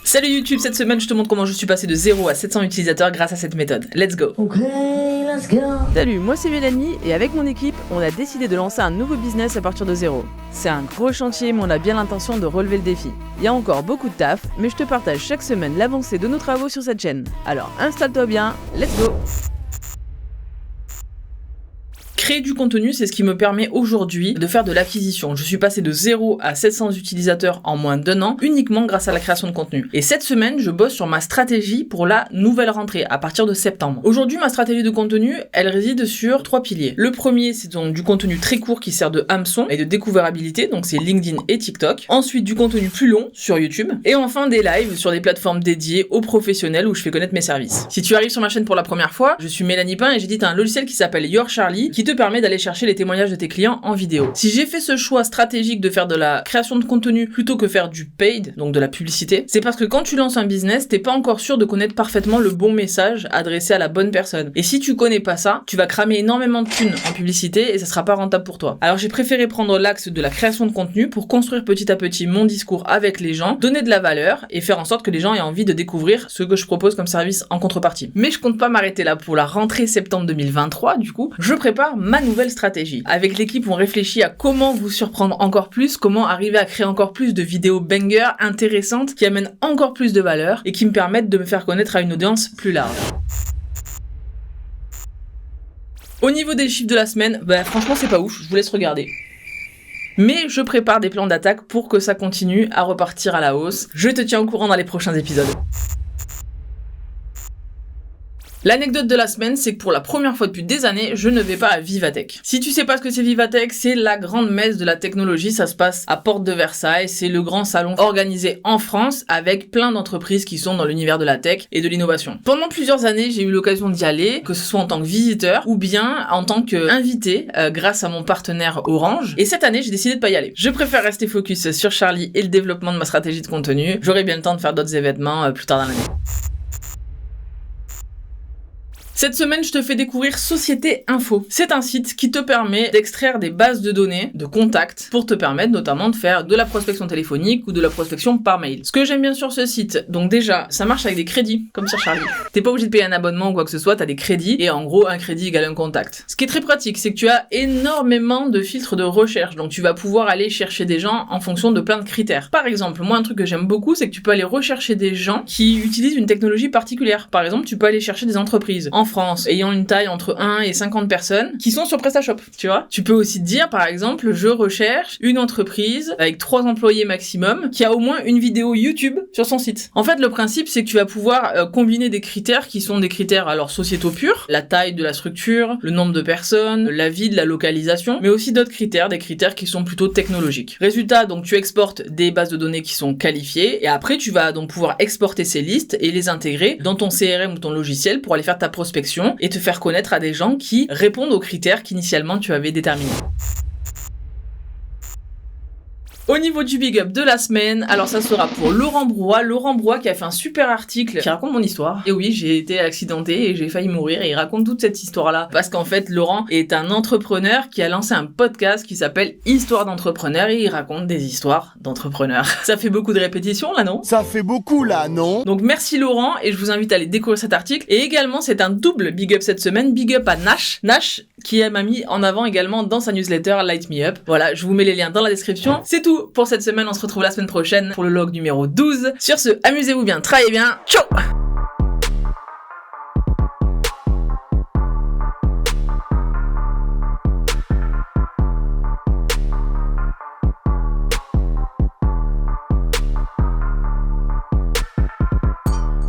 Salut YouTube, cette semaine je te montre comment je suis passé de 0 à 700 utilisateurs grâce à cette méthode. Let's go. Let's go. Salut, moi c'est Mélanie et avec mon équipe, on a décidé de lancer un nouveau business à partir de zéro. C'est un gros chantier mais on a bien l'intention de relever le défi. Il y a encore beaucoup de taf, mais je te partage chaque semaine l'avancée de nos travaux sur cette chaîne. Alors installe-toi bien, let's go. Créer du contenu, c'est ce qui me permet aujourd'hui de faire de l'acquisition. Je suis passé de 0 à 700 utilisateurs en moins d'1 an, uniquement grâce à la création de contenu. Et cette semaine, je bosse sur ma stratégie pour la nouvelle rentrée, à partir de septembre. Aujourd'hui, ma stratégie de contenu, elle réside sur 3 piliers. Le premier, c'est donc du contenu très court qui sert de hameçon et de découvrabilité, donc c'est LinkedIn et TikTok. Ensuite, du contenu plus long sur YouTube. Et enfin, des lives sur des plateformes dédiées aux professionnels où je fais connaître mes services. Si tu arrives sur ma chaîne pour la première fois, je suis Mélanie Pain et j'édite un logiciel qui s'appelle Your Charlie, qui te permet d'aller chercher les témoignages de tes clients en vidéo. Si j'ai fait ce choix stratégique de faire de la création de contenu plutôt que faire du paid, donc de la publicité, c'est parce que quand tu lances un business, t'es pas encore sûr de connaître parfaitement le bon message adressé à la bonne personne. Et si tu connais pas ça, tu vas cramer énormément de thunes en publicité et ça sera pas rentable pour toi. Alors j'ai préféré prendre l'axe de la création de contenu pour construire petit à petit mon discours avec les gens, donner de la valeur et faire en sorte que les gens aient envie de découvrir ce que je propose comme service en contrepartie. Mais je compte pas m'arrêter là. Pour la rentrée septembre 2023, du coup, je prépare ma nouvelle stratégie. Avec l'équipe, on réfléchit à comment vous surprendre encore plus, comment arriver à créer encore plus de vidéos bangers intéressantes qui amènent encore plus de valeur et qui me permettent de me faire connaître à une audience plus large. Au niveau des chiffres de la semaine, franchement c'est pas ouf, je vous laisse regarder. Mais je prépare des plans d'attaque pour que ça continue à repartir à la hausse. Je te tiens au courant dans les prochains épisodes. L'anecdote de la semaine, c'est que pour la première fois depuis des années, je ne vais pas à Vivatech. Si tu sais pas ce que c'est Vivatech, c'est la grande messe de la technologie, ça se passe à Porte de Versailles, c'est le grand salon organisé en France avec plein d'entreprises qui sont dans l'univers de la tech et de l'innovation. Pendant plusieurs années, j'ai eu l'occasion d'y aller, que ce soit en tant que visiteur ou bien en tant qu'invité grâce à mon partenaire Orange. Et cette année, j'ai décidé de pas y aller. Je préfère rester focus sur Charlie et le développement de ma stratégie de contenu. J'aurai bien le temps de faire d'autres événements plus tard dans l'année. Cette semaine, je te fais découvrir Société Info. C'est un site qui te permet d'extraire des bases de données, de contacts, pour te permettre notamment de faire de la prospection téléphonique ou de la prospection par mail. Ce que j'aime bien sur ce site, donc déjà, ça marche avec des crédits, comme sur Charlie. T'es pas obligé de payer un abonnement ou quoi que ce soit, t'as des crédits, et en gros, un crédit égale un contact. Ce qui est très pratique, c'est que tu as énormément de filtres de recherche, donc tu vas pouvoir aller chercher des gens en fonction de plein de critères. Par exemple, moi, un truc que j'aime beaucoup, c'est que tu peux aller rechercher des gens qui utilisent une technologie particulière. Par exemple, tu peux aller chercher des entreprises en France, ayant une taille entre 1 et 50 personnes, qui sont sur PrestaShop, tu vois. Tu peux aussi te dire, par exemple, je recherche une entreprise avec 3 employés maximum, qui a au moins une vidéo YouTube sur son site. En fait, le principe, c'est que tu vas pouvoir combiner des critères qui sont des critères, alors, sociétaux purs, la taille de la structure, le nombre de personnes, la ville, la localisation, mais aussi d'autres critères, des critères qui sont plutôt technologiques. Résultat, donc, tu exportes des bases de données qui sont qualifiées, et après, tu vas donc pouvoir exporter ces listes et les intégrer dans ton CRM ou ton logiciel pour aller faire ta prospection et te faire connaître à des gens qui répondent aux critères qu'initialement tu avais déterminés. Au niveau du big up de la semaine, alors ça sera pour Laurent Brouat qui a fait un super article qui raconte mon histoire. Et oui, j'ai été accidenté et j'ai failli mourir et il raconte toute cette histoire-là. Parce qu'en fait, Laurent est un entrepreneur qui a lancé un podcast qui s'appelle Histoire d'entrepreneur et il raconte des histoires d'entrepreneurs. Ça fait beaucoup de répétitions là, non? Ça fait beaucoup là, non? Donc merci Laurent et je vous invite à aller découvrir cet article. Et également, c'est un double big up cette semaine. Big up à Nash qui m'a mis en avant également dans sa newsletter Light Me Up. Voilà, je vous mets les liens dans la description. C'est tout pour cette semaine, on se retrouve la semaine prochaine pour le log numéro 12. Sur ce, amusez-vous bien, travaillez bien, ciao!